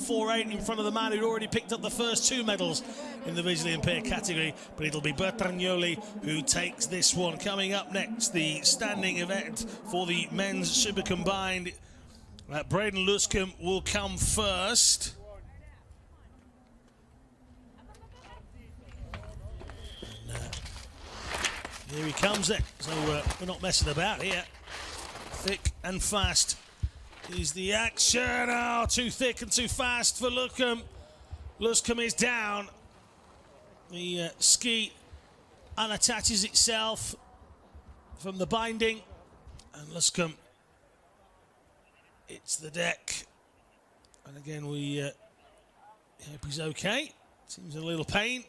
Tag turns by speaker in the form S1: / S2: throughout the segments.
S1: 1.48 in front of the man who'd already picked up the first 2 medals in the visually impaired category, but it'll be Bertagnoli who takes this one. Coming up next, the standing event for the men's super combined. Braden Luscombe will come first. Here he comes then, so we're not messing about here. Thick and fast is the action. Oh, too thick and too fast for Luscombe. Luscombe is down. The ski unattaches itself from the binding, and Luscombe hits the deck. And again, we hope he's okay. Seems a little pain.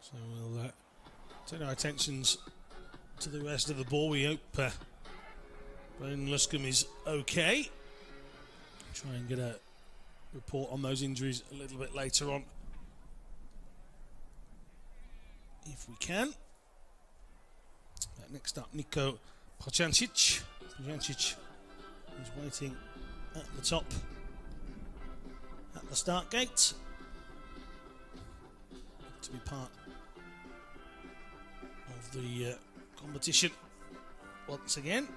S1: So we'll turn our attentions to the rest of the ball. We hope Braden Luscombe is okay. Try and get a report on those injuries a little bit later on, if we can. Next up, Nico Paralympic. Paralympic is waiting at the top at the start gate to be part of the competition once again.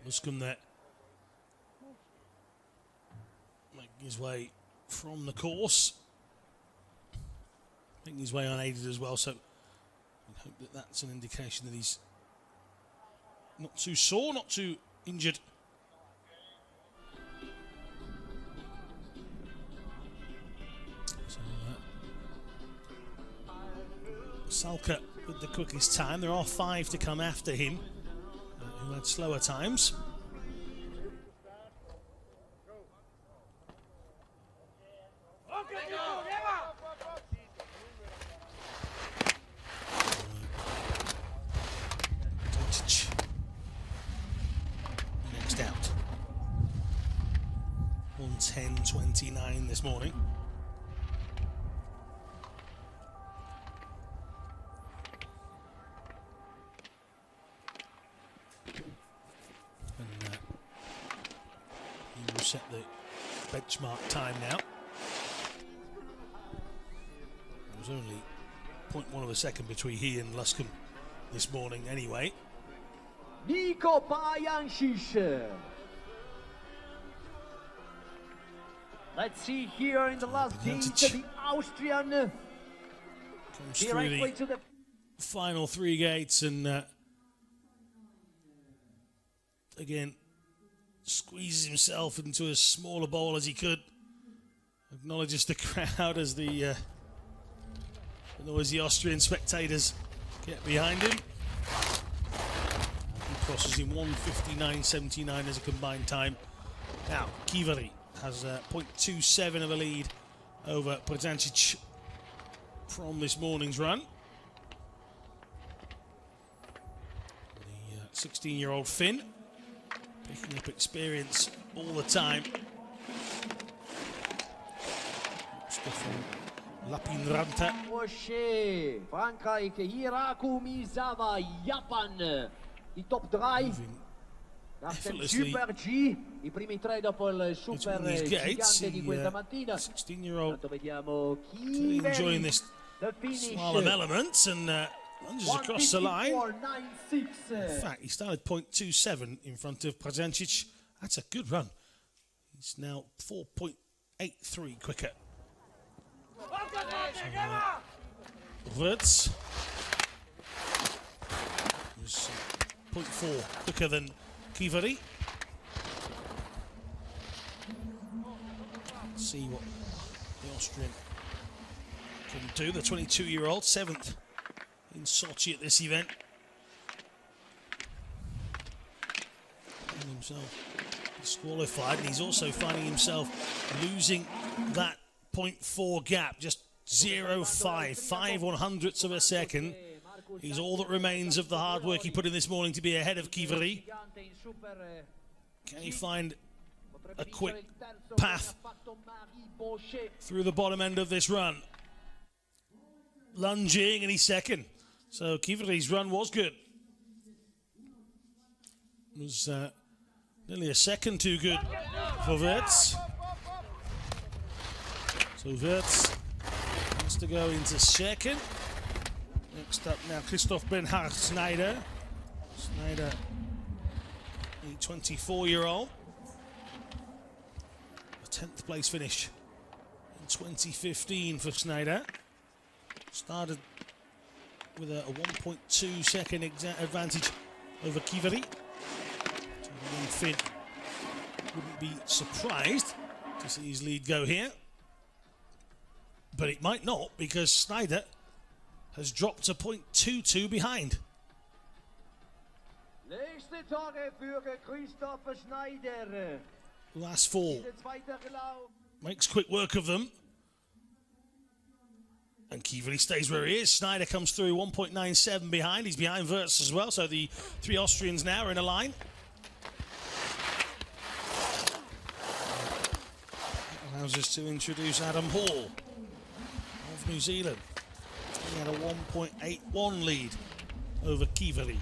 S1: Luscombe there making his way from the course, making his way unaided as well, so I hope that that's an indication that he's not too sore, not too injured. So Salcher with the quickest time. There are 5 to come after him who had slower times. Next out. 1:10.29 this morning. Set the benchmark time now. There was only 0.1 of a second between he and Luscombe this morning anyway.
S2: Nico PyeongChang. Let's see here in the last gate, the Austrian
S1: comes through the final 3 gates and again squeezes himself into as small a bowl as he could. Acknowledges the crowd as the noisy Austrian spectators get behind him. He crosses in 1:59.79 as a combined time. Now, Kivari has 0.27 of a lead over Paralympic from this morning's run. The 16-year-old Finn picking up experience all the time. Stefan Lapinranta.
S2: Cuche, Frankrijk, Hiraku Misawa, Japan. Die top 3. Nach dem Super G, I primi 3 dopo il Super Gigante di questa mattina.
S1: 16-year-old
S2: vediamo
S1: enjoying this slalom element and lunges across the line. In fact, he started 0.27 in front of Paralympic. That's a good run. He's now 4.83 quicker. Wirtz was 0.4 quicker than Kivari. see what the Austrian can do. The 22-year-old, 7th in Sochi at this event. And himself disqualified, and he's also finding himself losing that 0.4 gap, just 0.5, 5/100ths of a second. He's all that remains of the hard work he put in this morning to be ahead of Kivri. Can he find a quick path through the bottom end of this run? Lunging, and he's second. So Kivri's run was good. It was nearly a second too good for Wirtz. So Wirtz has to go into second. Next up now, Christoph Bernhard Schneider. Schneider, the 24-year-old. A 10th place finish in 2015 for Schneider. Started with a 1.2 second advantage over Kivri. So the young Finn wouldn't be surprised to see his lead go here. But it might not, because Schneider has dropped to 0.22 behind. Last fall makes quick work of them. And Kivri stays where he is. Schneider comes through 1.97 behind. He's behind Wirtz as well, so the three Austrians now are in a line. That allows us to introduce Adam Hall of New Zealand. He had a 1.81 lead over Kivri.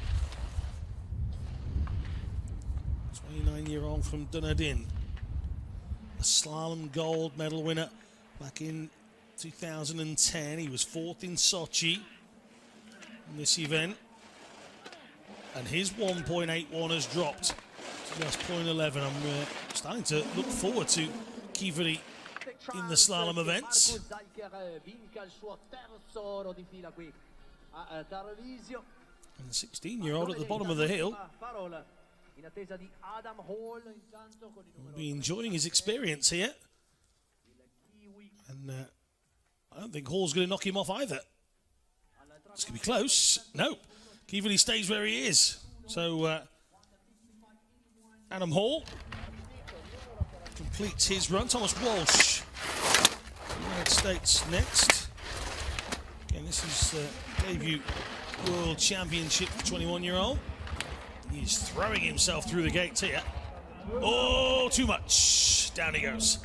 S1: 29-year-old from Dunedin. A slalom gold medal winner back in 2010. He was 4th in Sochi in this event. And his 1.81 has dropped to just 0.11. I'm starting to look forward to Kivri in the slalom events. And the 16-year-old at the bottom of the hill will be enjoying his experience here. And I don't think Hall's going to knock him off either. It's going to be close. No, Kivri stays where he is. So Adam completes his run. Thomas Walsh, United States next. Again, this is debut World Championship for 21-year-old. He's throwing himself through the gates here. Oh, too much. Down he goes.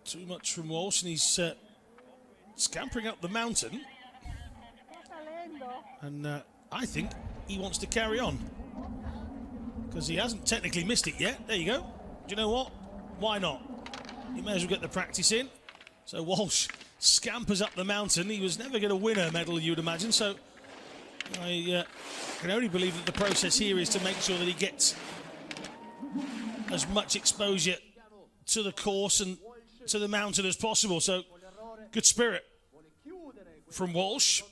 S1: Too much from Walsh, and he's scampering up the mountain. And I think he wants to carry on, because he hasn't technically missed it yet. There you go. Do you know what? Why not? You may as well get the practice in. So Walsh scampers up the mountain. He was never going to win a medal, you'd imagine. So I can only believe that the process here is to make sure that he gets as much exposure to the course and to the mountain as possible. So good spirit from Walsh.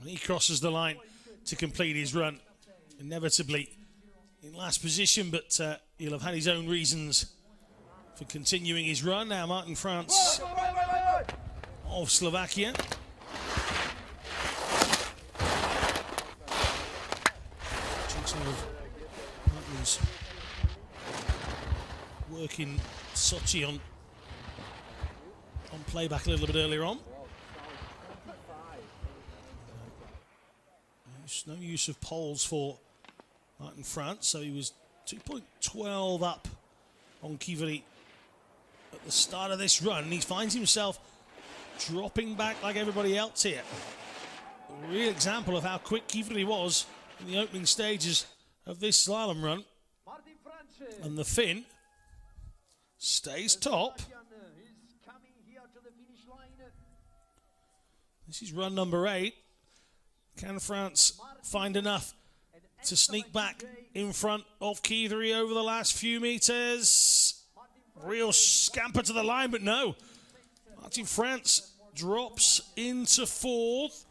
S1: And he crosses the line to complete his run, inevitably in last position, but he'll have had his own reasons for continuing his run. Now Martin France of Slovakia. Martin's working Sochi on playback a little bit earlier on. There's no use of poles for Martin France, so he was 2.12 up on Kivri at the start of this run. He finds himself dropping back like everybody else here. A real example of how quick Kivri was in the opening stages of this slalom run. And the Finn stays top. This is run number 8. Can France find enough to sneak back in front of Keithley over the last few meters. Real scamper to the line, but no. Martin France drops into fourth.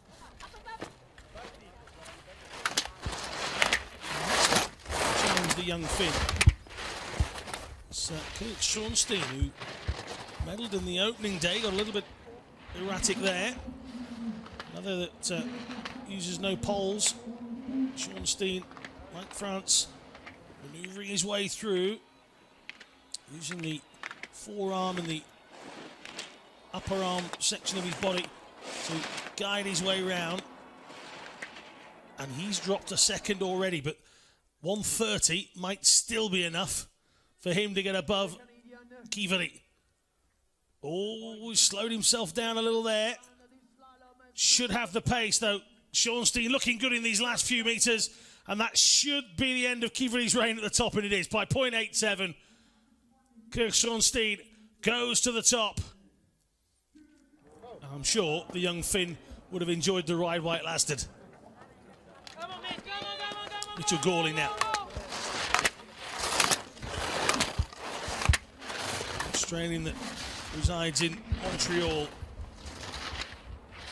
S1: Challenge the young Finn. It's Sean Steen, who medalled in the opening day, got a little bit erratic there. Another that uses no poles. Sean Steen, like France, maneuvering his way through, using the forearm and the upper arm section of his body to guide his way round. And he's dropped a second already, but 1:30 might still be enough for him to get above Keithley. Oh, he slowed himself down a little there. Should have the pace, though. Sean Steen looking good in these last few meters, and that should be the end of Keithley's reign at the top, and it is by 0.87. Sean Steen goes to the top. I'm sure the young Finn would have enjoyed the ride while it lasted. Mitchell Gourley now. Australian that resides in Montreal.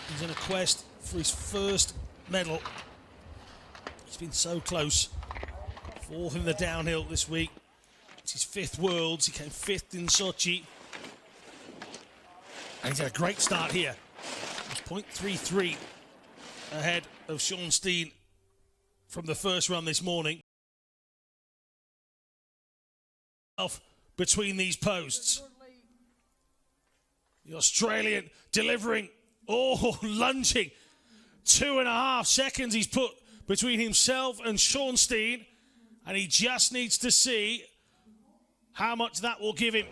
S1: He's in a quest for his first medal. He's been so close. Fourth in the downhill this week. It's his fifth Worlds. He came fifth in Sochi. And he's had a great start here. He's 0.33 ahead of Sean Steen from the first run this morning. Between these posts. The Australian delivering, lunging. 2.5 seconds he's put between himself and Sean Steen, and he just needs to see how much that will give him.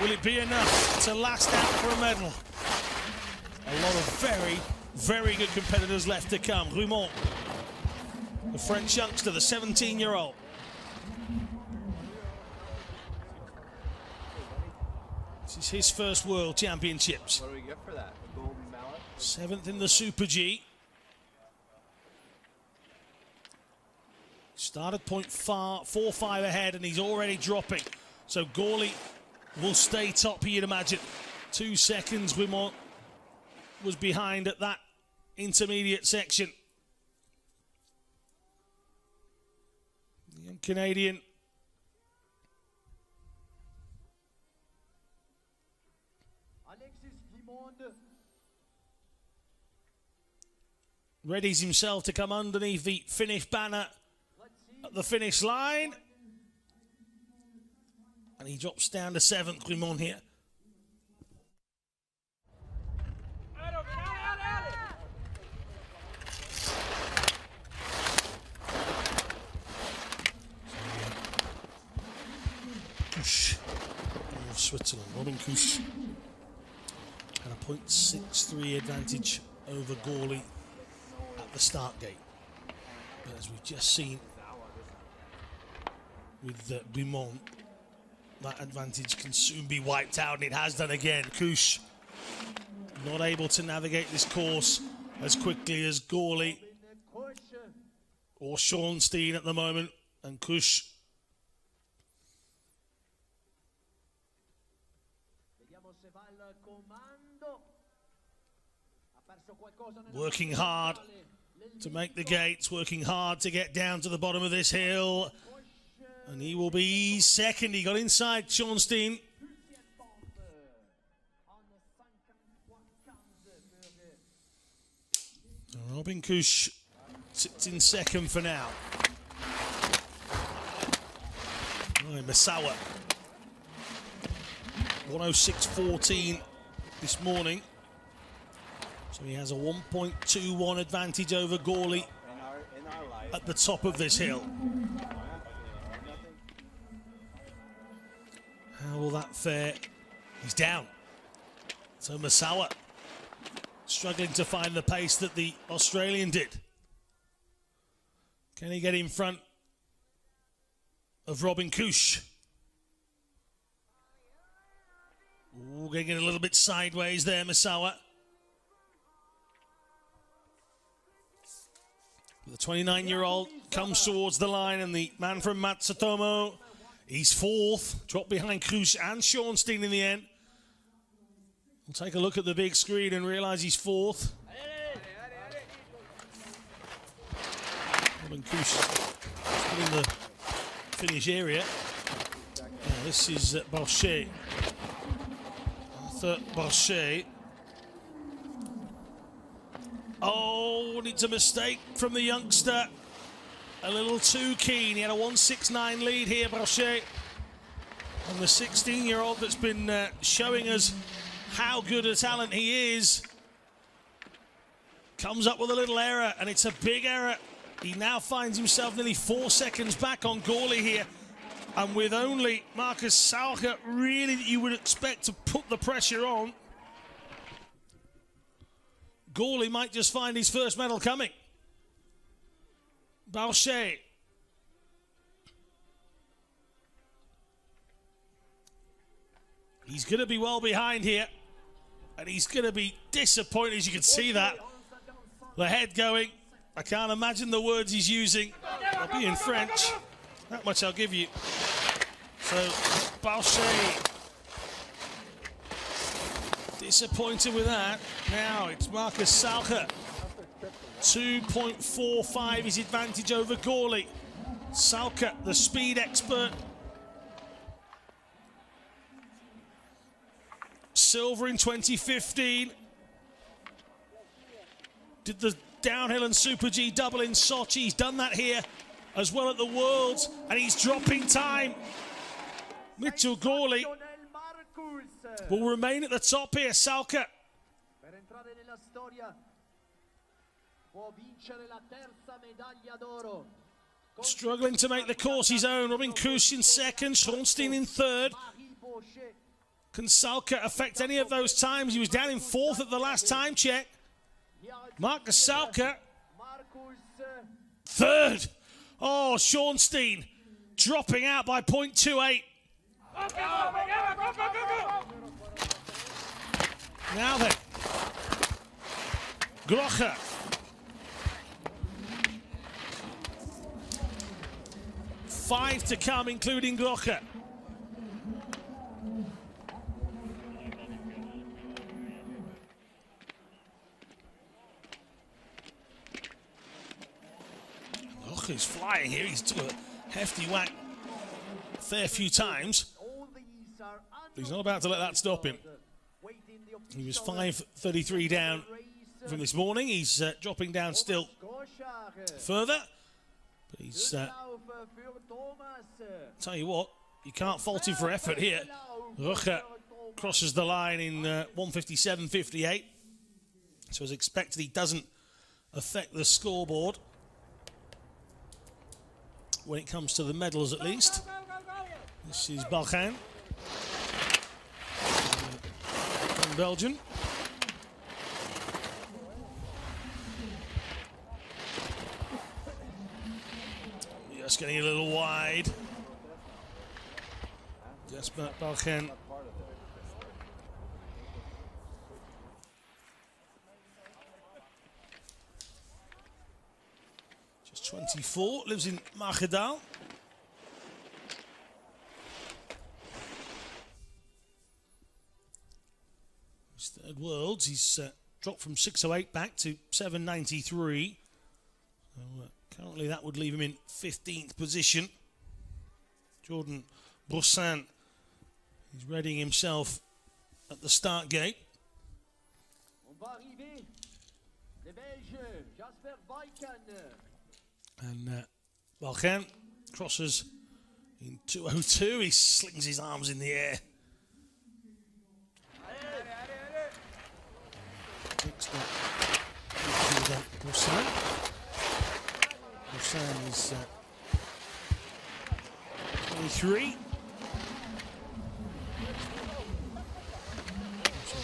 S1: Will it be enough to last out for a medal? A lot of very, very good competitors left to come. Rumont, the French youngster, the 17-year-old. This is his first World Championships.
S3: What do we get for that? A golden mallet?
S1: 7th in the Super G. Started 0.45 ahead, and he's already dropping. So Gourley will stay top, you'd imagine. 2 seconds Wimont was behind at that intermediate section. The young Canadian readies himself to come underneath the finish banner at the finish line. And he drops down to 7th, Grimont here. Cuche of Switzerland, Robin Cuche had a 0.63 advantage over Gourley at the start gate. But as we've just seen with Grimont, that advantage can soon be wiped out, and it has done again. Cuche not able to navigate this course as quickly as Gourley or Sean Steen at the moment, and Cuche working hard to make the gates, working hard to get down to the bottom of this hill. And he will be second. He got inside Sean Steen. Robin Cuche sits in second for now. Masawa. 106.14 this morning. So he has a 1.21 advantage over Gourley at the top of this hill. How will that fare? He's down. So Masawa struggling to find the pace that the Australian did. Can he get in front of Robin Cuche? Ooh, getting a little bit sideways there, Masawa. The 29-year-old comes towards the line, and the man from Matsutomo, he's fourth, dropped behind Cuche and Schornstein in the end. We'll take a look at the big screen and realize he's fourth. And Cuche still in the finish area. This is Boucher. Arthur Boucher. Oh, needs a mistake from the youngster. A little too keen. He had a 1.69 lead here, Boucher. And the 16-year-old that's been showing us how good a talent he is comes up with a little error, and it's a big error. He now finds himself nearly 4 seconds back on Gourley here. And with only Marcus Salcher really that you would expect to put the pressure on, Gourley might just find his first medal coming. Boucher. He's going to be well behind here. And he's going to be disappointed, as you can see that. The head going. I can't imagine the words he's using. They'll be in French. That much I'll give you. So, Boucher disappointed with that. Now it's Marcus Salcher. 2.45 his advantage over Gourley. Salcher, the speed expert. Silver in 2015. Did the downhill and Super G double in Sochi. He's done that here as well at the Worlds, and he's dropping time. Mitchell Gourley will remain at the top here. Salcher struggling to make the course his own. Robin Cuche in second, Schornstein in third. Can Salcher affect any of those times? He was down in fourth at the last time check. Marcus Salcher, third. Oh, Schornstein dropping out by 0.28. Now then, Groche. Five to come, including Groche. Groche's flying here. He's took a hefty whack a fair few times. He's not about to let that stop him. He was 5.33 down from this morning. He's dropping down still further. But he's, tell you what, you can't fault him for effort here. Groche crosses the line in 1:57.58. So as expected, he doesn't affect the scoreboard when it comes to the medals, at least. This is Balkan. Belgian. Just getting a little wide. Just Balkan. Just 24, lives in Magedal. Third Worlds, he's dropped from 6.08 back to 7.93. So, currently that would leave him in 15th position. Jordan Broussin, he's readying himself at the start gate. And Balkan crosses in 2.02. He slings his arms in the air. Next up, Broussin. Broussin is 23.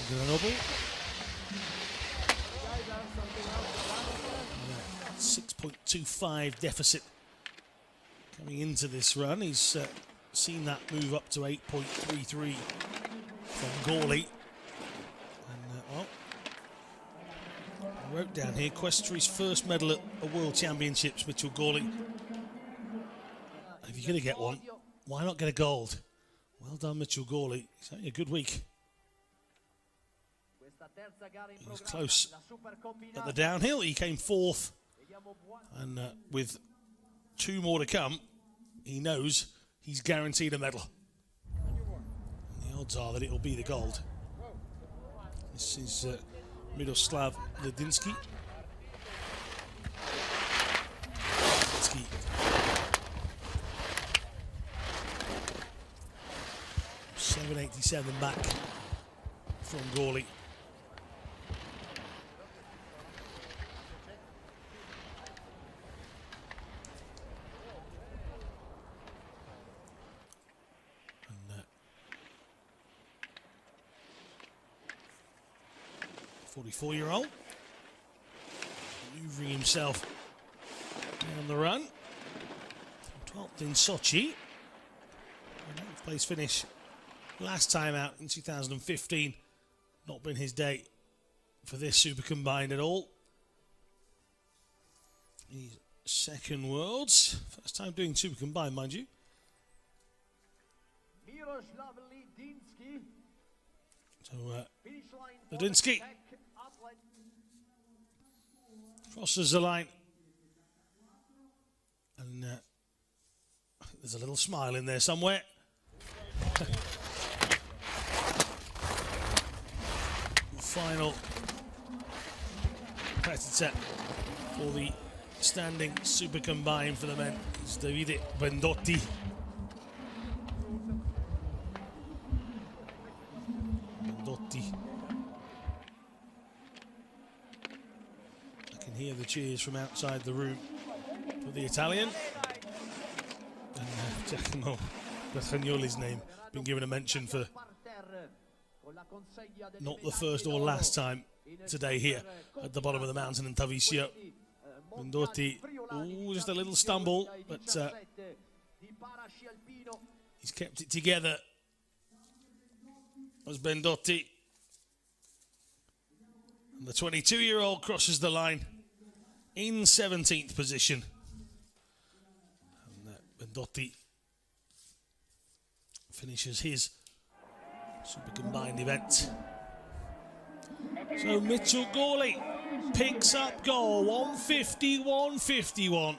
S1: Grenoble. 6.25 deficit coming into this run. He's seen that move up to 8.33 from Gourley. And, well, wrote down here, quest for his first medal at a World Championships, Mitchell Gourley. If you're going to get one, why not get a gold? Well done, Mitchell Gourley. He's having a good week. He was close at the downhill. He came fourth. And with 2 more to come, he knows he's guaranteed a medal. And the odds are that it'll be the gold. This is Miroslav Ledinsky. 787 back from Gourley. And 44-year-old maneuvering himself down the run. 12th in Sochi. 9th place finish last time out in 2015. Not been his day for this super combined at all. He's second worlds. First time doing super combined, mind you. So, Ledinsky crosses the line. And I think there's a little smile in there somewhere. Final competitor for the standing super combined for the men is Davide Bendotti. I can hear the cheers from outside the room for the Italian. And Giacomo Bertagnoli's name been given a mention for not the first or last time today here at the bottom of the mountain in Tarvisio. Bendotti, just a little stumble, but he's kept it together as Bendotti. And the 22-year-old crosses the line in 17th position. And Bendotti finishes his super combined event. So Mitchell Gourley picks up goal 150-151.